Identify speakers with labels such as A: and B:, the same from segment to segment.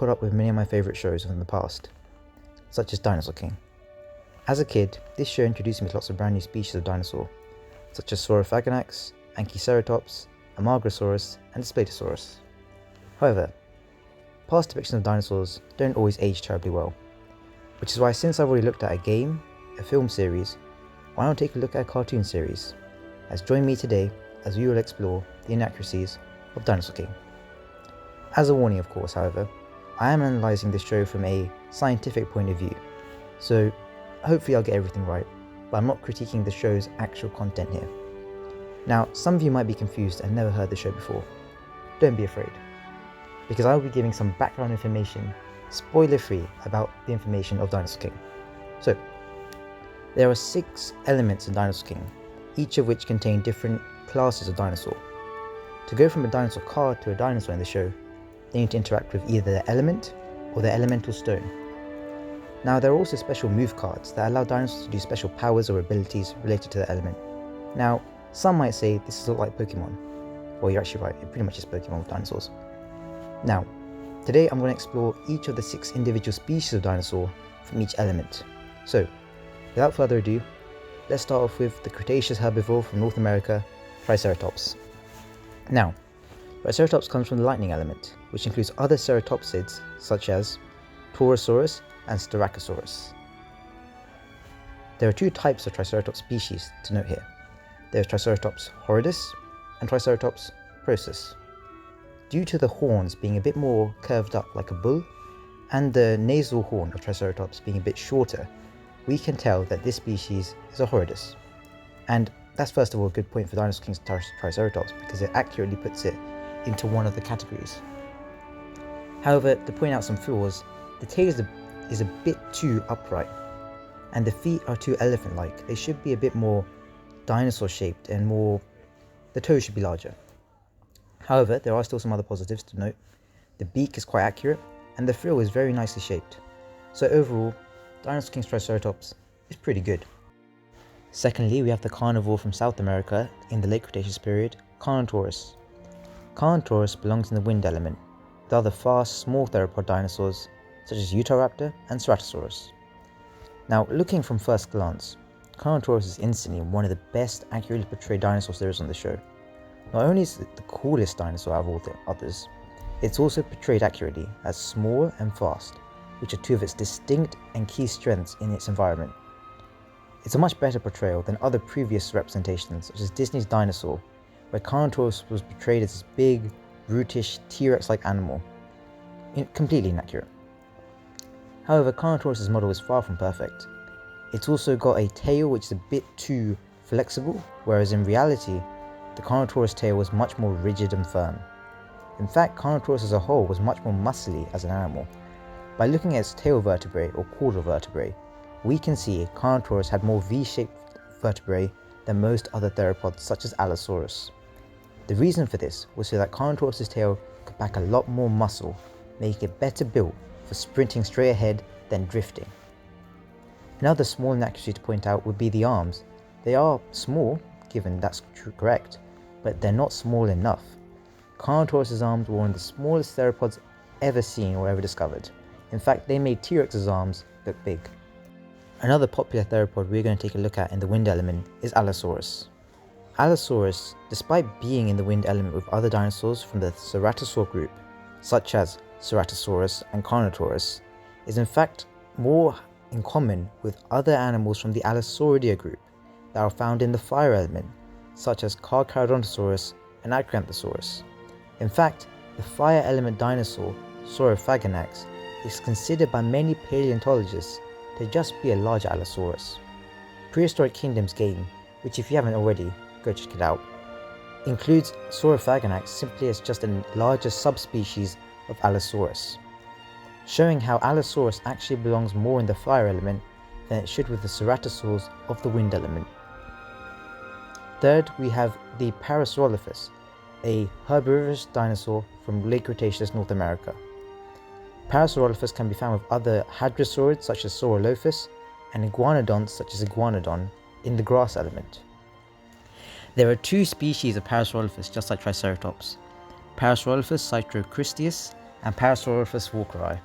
A: caught up with many of my favourite shows from the past, such as Dinosaur King. As a kid, this show introduced me to lots of brand new species of dinosaur, such as Saurophaganax, Anchiceratops, Amargasaurus, and Spinosaurus. However, past depictions of dinosaurs don't always age terribly well, which is why, since I've already looked at a game, a film series, why not take a look at a cartoon series? Join me today as we will explore the inaccuracies of Dinosaur King. As a warning, of course, however, I am analysing this show from a scientific point of view, so hopefully I'll get everything right, but I'm not critiquing the show's actual content here. Now, some of you might be confused and never heard the show before. Don't be afraid, because I will be giving some background information, spoiler-free, about the information of Dinosaur King. So, there are 6 elements in Dinosaur King, each of which contain different classes of dinosaur. To go from a dinosaur card to a dinosaur in the show, they need to interact with either their element or their elemental stone. Now, there are also special move cards that allow dinosaurs to do special powers or abilities related to their element. Now, some might say this is a lot like Pokemon. Well, you're actually right, it pretty much is Pokemon with dinosaurs. Now, today I'm going to explore each of the 6 individual species of dinosaur from each element. So, without further ado, let's start off with the Cretaceous herbivore from North America, Triceratops. Now, Triceratops comes from the lightning element, which includes other ceratopsids such as Taurosaurus and Styracosaurus. There are 2 types of Triceratops species to note here. There is Triceratops horridus and Triceratops prosus. Due to the horns being a bit more curved up like a bull, and the nasal horn of Triceratops being a bit shorter, we can tell that this species is a horridus. And that's first of all a good point for Dinosaur King's Triceratops, because it accurately puts it into one of the categories. However, to point out some flaws, the tail is a bit too upright, and the feet are too elephant-like. They should be a bit more dinosaur-shaped and the toes should be larger. However, there are still some other positives to note. The beak is quite accurate, and the frill is very nicely shaped. So overall, Dinosaur King's Triceratops is pretty good. Secondly, we have the carnivore from South America in the late Cretaceous period, Carnotaurus. Carnotaurus belongs in the wind element, with other fast, small theropod dinosaurs such as Utahraptor and Ceratosaurus. Now, looking from first glance, Carnotaurus is instantly one of the best accurately portrayed dinosaurs there is on the show. Not only is it the coolest dinosaur out of all the others, it's also portrayed accurately as small and fast, which are 2 of its distinct and key strengths in its environment. It's a much better portrayal than other previous representations, such as Disney's Dinosaur, where Carnotaurus was portrayed as this big, brutish, TRex-like animal. Completely inaccurate. However, Carnotaurus' model is far from perfect. It's also got a tail which is a bit too flexible, whereas in reality, the Carnotaurus tail was much more rigid and firm. In fact, Carnotaurus as a whole was much more muscly as an animal. By looking at its tail vertebrae or caudal vertebrae, we can see Carnotaurus had more V-shaped vertebrae than most other theropods such as Allosaurus. The reason for this was so that Carnotaurus' tail could pack a lot more muscle, making it better built for sprinting straight ahead than drifting. Another small inaccuracy to point out would be the arms. They are small, given that's correct, but they're not small enough. Carnotaurus' arms were one of the smallest theropods ever seen or ever discovered. In fact, they made T-Rex's arms look big. Another popular theropod we're going to take a look at in the wind element is Allosaurus. Allosaurus, despite being in the wind element with other dinosaurs from the Ceratosaur group, such as Ceratosaurus and Carnotaurus, is in fact more in common with other animals from the Allosauridae group that are found in the fire element, such as Carnotaurus and Acanthosaurus. In fact, the fire element dinosaur, Saurophaganax, is considered by many paleontologists to just be a larger Allosaurus. Prehistoric Kingdoms game, which if you haven't already, go check it out, includes Saurophaganax simply as just a larger subspecies of Allosaurus, showing how Allosaurus actually belongs more in the fire element than it should with the Ceratosaurs of the wind element. Third, we have the Parasaurolifus, a herbivorous dinosaur from late Cretaceous North America. Parasaurolifus can be found with other hadrosaurids such as Saurolophus and iguanodonts such as Iguanodon in the grass element. There are 2 species of Parasaurolifus just like Triceratops, Parasaurolifus cytocristis and Parasaurolifus walkeri.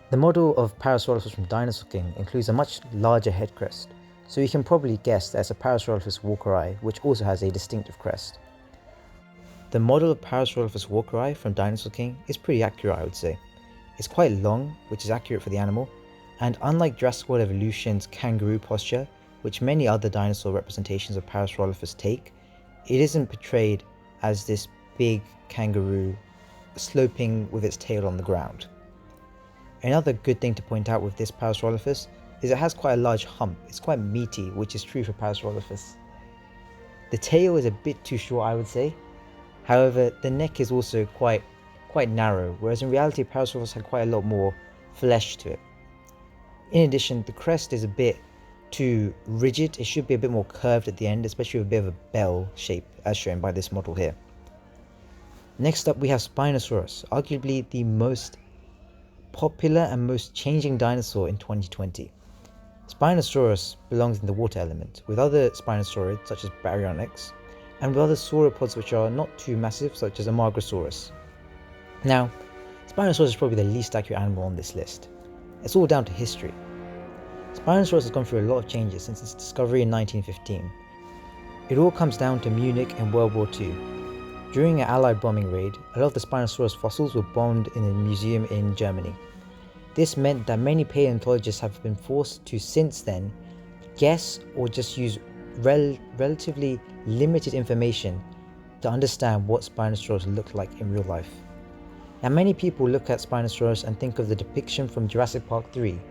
A: The model of Parasaurolifus from Dinosaur King includes a much larger head crest, so you can probably guess that it's a Parasaurolifus walkeri which also has a distinctive crest. The model of Parasaurolifus walkeri from Dinosaur King is pretty accurate, I would say. It's quite long, which is accurate for the animal, and unlike Jurassic World Evolution's kangaroo posture, which many other dinosaur representations of Parasaurolifus take, it isn't portrayed as this big kangaroo sloping with its tail on the ground. Another good thing to point out with this Parasaurolifus is it has quite a large hump. It's quite meaty, which is true for Parasaurolifus. The tail is a bit too short, I would say. However, the neck is also quite narrow, whereas in reality Parasaurolifus had quite a lot more flesh to it. In addition, the crest is a bit too rigid. It should be a bit more curved at the end, especially with a bit of a bell shape as shown by this model here. Next up we have Spinosaurus, arguably the most popular and most changing dinosaur in 2020. Spinosaurus belongs in the water element, with other spinosaurids such as Baryonyx, and with other sauropods which are not too massive such as Amargasaurus. Now, Spinosaurus is probably the least accurate animal on this list. It's all down to history. Spinosaurus has gone through a lot of changes since its discovery in 1915. It all comes down to Munich in World War II. During an Allied bombing raid, a lot of the Spinosaurus fossils were bombed in a museum in Germany. This meant that many paleontologists have been forced to, since then, guess or just use relatively limited information to understand what Spinosaurus looked like in real life. Now, many people look at Spinosaurus and think of the depiction from Jurassic Park 3, where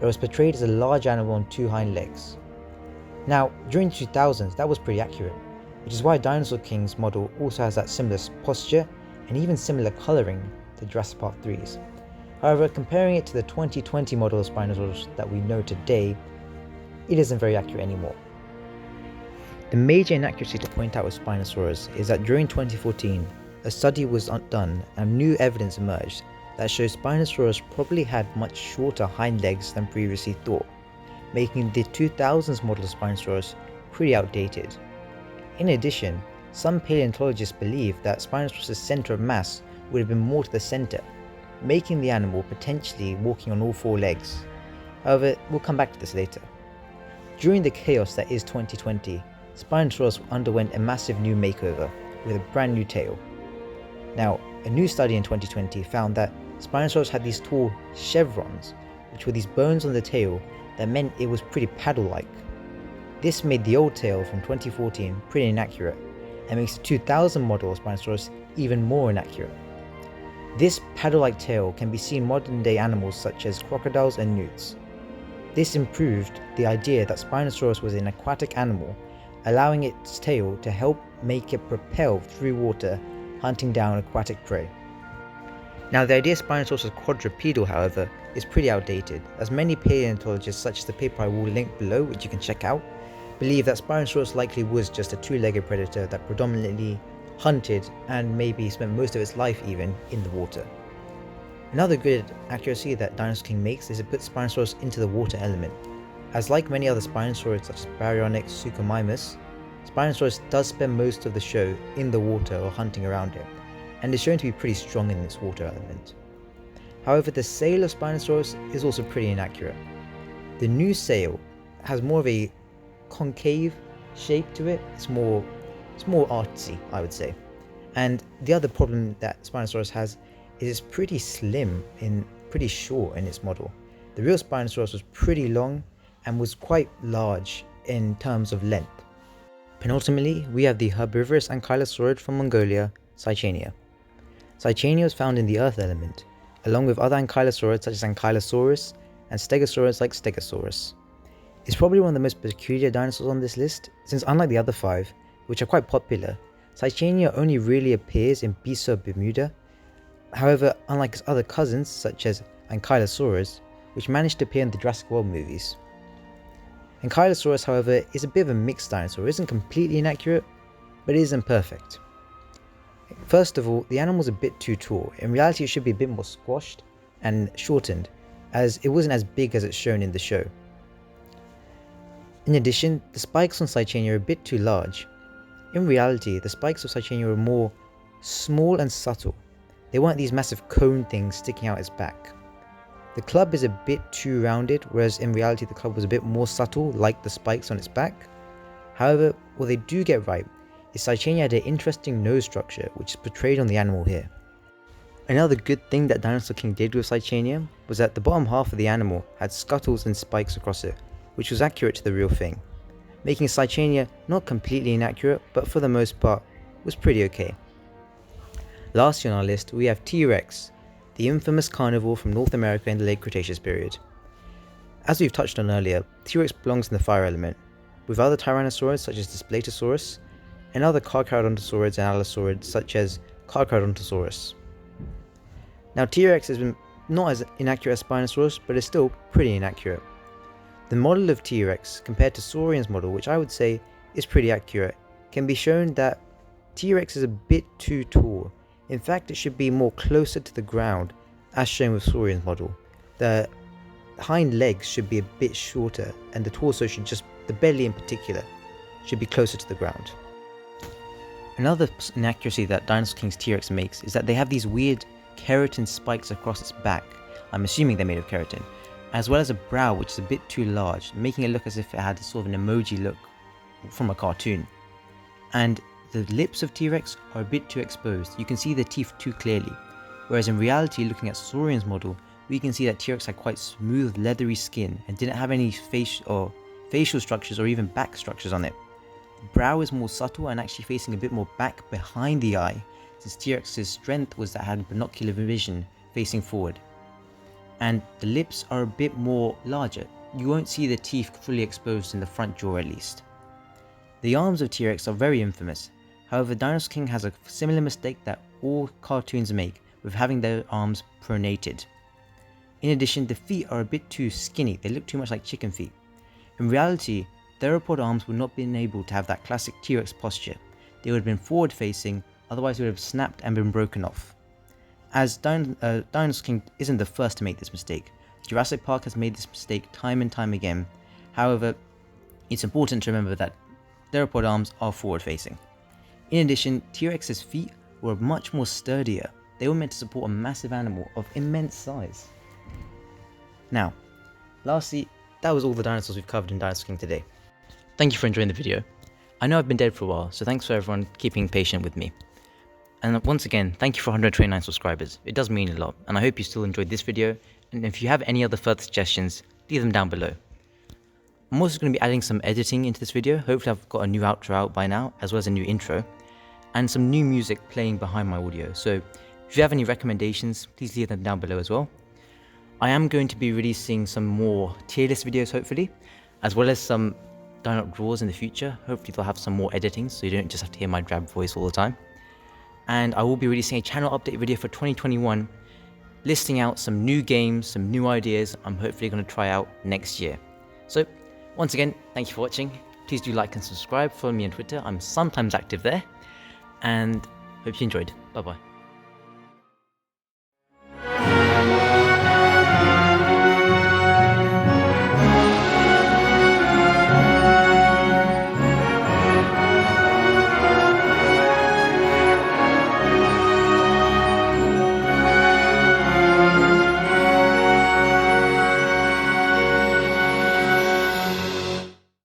A: it was portrayed as a large animal on two hind legs. Now, during the 2000s, that was pretty accurate, which is why Dinosaur King's model also has that similar posture and even similar colouring to Jurassic Park 3's. However, comparing it to the 2020 model of Spinosaurus that we know today, it isn't very accurate anymore. The major inaccuracy to point out with Spinosaurus is that during 2014, a study was done and new evidence emerged that shows Spinosaurus probably had much shorter hind legs than previously thought, making the 2000s model of Spinosaurus pretty outdated. In addition, some paleontologists believe that Spinosaurus' center of mass would have been more to the center, making the animal potentially walking on all four legs. However, we'll come back to this later. During the chaos that is 2020, Spinosaurus underwent a massive new makeover with a brand new tail. Now, a new study in 2020 found that Spinosaurus had these tall chevrons, which were these bones on the tail that meant it was pretty paddle-like. This made the old tail from 2014 pretty inaccurate, and makes the 2000 model of Spinosaurus even more inaccurate. This paddle-like tail can be seen in modern-day animals such as crocodiles and newts. This improved the idea that Spinosaurus was an aquatic animal, allowing its tail to help make it propel through water, hunting down aquatic prey. Now, the idea Spinosaurus was quadrupedal, however, is pretty outdated, as many paleontologists, such as the paper I will link below, which you can check out, believe that Spinosaurus likely was just a two-legged predator that predominantly hunted and maybe spent most of its life even in the water. Another good accuracy that Dinosaur King makes is it puts Spinosaurus into the water element, as like many other Spinosaurids such as Baryonyx, Suchomimus, Spinosaurus does spend most of the show in the water or hunting around it, and is shown to be pretty strong in this water element. However, the sail of Spinosaurus is also pretty inaccurate. The new sail has more of a concave shape to it. It's more artsy, I would say. And the other problem that Spinosaurus has is it's pretty slim and pretty short in its model. The real Spinosaurus was pretty long and was quite large in terms of length. Penultimately, we have the herbivorous ankylosaurid from Mongolia, Saichania. Saichania was found in the earth element, along with other ankylosaurids such as Ankylosaurus and stegosaurids like Stegosaurus. It's probably one of the most peculiar dinosaurs on this list, since unlike the other five, which are quite popular, Saichania only really appears in Bisa Bermuda. However, unlike its other cousins such as Ankylosaurus, which managed to appear in the Jurassic World movies. Ankylosaurus, however, is a bit of a mixed dinosaur. It isn't completely inaccurate, but it isn't perfect. First of all, the animal's a bit too tall. In reality, it should be a bit more squashed and shortened, as it wasn't as big as it's shown in the show. In addition, the spikes on Saichania are a bit too large. In reality, the spikes of Saichania are more small and subtle. they weren't these massive cone things sticking out its back. The club is a bit too rounded, whereas in reality the club was a bit more subtle, like the spikes on its back. However, what they do get right is Cycania had an interesting nose structure, which is portrayed on the animal here. Another good thing that Dinosaur King did with Cycania was that the bottom half of the animal had scuttles and spikes across it, which was accurate to the real thing, making Cycania not completely inaccurate, but for the most part was pretty okay. Lastly on our list we have T-Rex, the infamous carnivore from North America in the late Cretaceous period. As we've touched on earlier, T-Rex belongs in the fire element, with other tyrannosaurids such as Spinosaurus, and other Carcharodontosaurids and Allosaurids such as Carcharodontosaurus. Now T-Rex has been not as inaccurate as Spinosaurus, but is still pretty inaccurate. The model of T-Rex compared to Saurian's model, which I would say is pretty accurate, can be shown that T-Rex is a bit too tall. In fact, it should be more closer to the ground, as shown with Saurian's model. The hind legs should be a bit shorter, and the torso should the belly in particular, should be closer to the ground. Another inaccuracy that Dinosaur King's T-Rex makes is that they have these weird keratin spikes across its back. I'm assuming they're made of keratin, as well as a brow which is a bit too large, making it look as if it had sort of an emoji look from a cartoon. And the lips of T-Rex are a bit too exposed, you can see the teeth too clearly, whereas in reality, looking at Saurian's model, we can see that T-Rex had quite smooth leathery skin and didn't have any facial structures or even back structures on it. The brow is more subtle and actually facing a bit more back behind the eye, since T-Rex's strength was that it had binocular vision facing forward. And the lips are a bit more larger, you won't see the teeth fully exposed in the front jaw at least. The arms of T-Rex are very infamous, however Dinosaur King has a similar mistake that all cartoons make with having their arms pronated. In addition, the feet are a bit too skinny, they look too much like chicken feet. In reality, theropod arms would not have been able to have that classic T-Rex posture, they would have been forward facing, otherwise they would have snapped and been broken off. As Dinosaur King isn't the first to make this mistake, Jurassic Park has made this mistake time and time again. However, it's important to remember that theropod arms are forward facing. In addition, T-Rex's feet were much more sturdier, they were meant to support a massive animal of immense size. Now, lastly, that was all the dinosaurs we've covered in Dinosaur King today. Thank you for enjoying the video. I know I've been dead for a while, so thanks for everyone keeping patient with me. And once again, thank you for 129 subscribers, it does mean a lot, and I hope you still enjoyed this video, and if you have any other further suggestions, leave them down below. I'm also going to be adding some editing into this video, hopefully I've got a new outro out by now, as well as a new intro, and some new music playing behind my audio, so if you have any recommendations, please leave them down below as well. I am going to be releasing some more tier list videos hopefully, as well as some Dinop draws in the future. Hopefully they'll have some more editing so you don't just have to hear my drab voice all the time. And I will be releasing a channel update video for 2021, listing out some new games, some new ideas I'm hopefully going to try out next year. So once again, thank you for watching. Please do like and subscribe, follow me on Twitter, I'm sometimes active there, and hope you enjoyed. Bye bye.